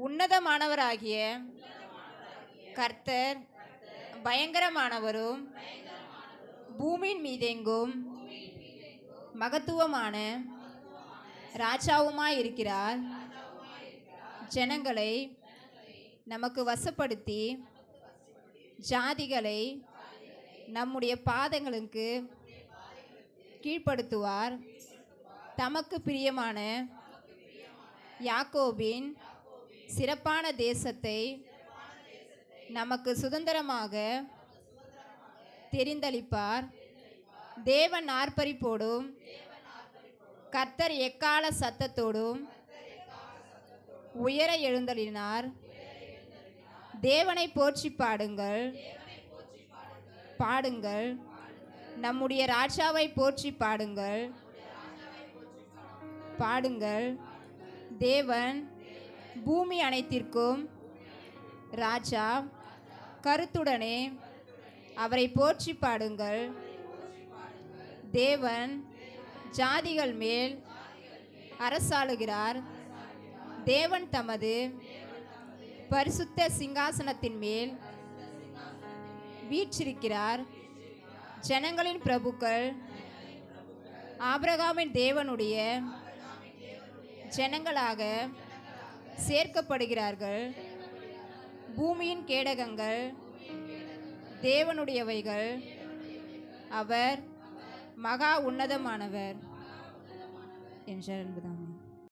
உன்னதமானவராகிய கர்த்தர் பயங்கரமானவரும் பூமியின் மீதெங்கும் மகத்துவமான ராஜாவுமாயிருக்கிறார். ஜனங்களை நமக்கு வசப்படுத்தி ஜாதிகளை நம்முடைய பாதங்களுக்கு கீழ்ப்படுத்துவார். தமக்கு பிரியமான யாக்கோபின் சிறப்பான தேசத்தை நமக்கு சுதந்திரமாக தெரிந்தளிப்பார். தேவன் ஆர்ப்பரிப்போடும் கர்த்தர் எக்கால சத்தத்தோடும் உயர எழுந்தளினார். தேவனை போற்றி பாடுங்கள், பாடுங்கள். நம்முடைய ராஜாவை போற்றி பாடுங்கள், பாடுங்கள். தேவன் பூமி அனைத்திற்கும் ராஜா. கருத்துடனே அவரை போற்றி பாடுங்கள். தேவன் ஜாதிகள் மேல் அரசாளுகிறார். தேவன் தமது பரிசுத்த சிங்காசனத்தின் மேல் வீற்றிருக்கிறார். ஜனங்களின் பிரபுக்கள் ஆபிரகாமின் தேவனுடைய ஜனங்களாக சேர்க்கப்படுகிறார்கள். பூமியின் கேடகங்கள் தேவனுடையவைகள். அவர் மகா உன்னதமானவர் என்றார் என்பதாம்.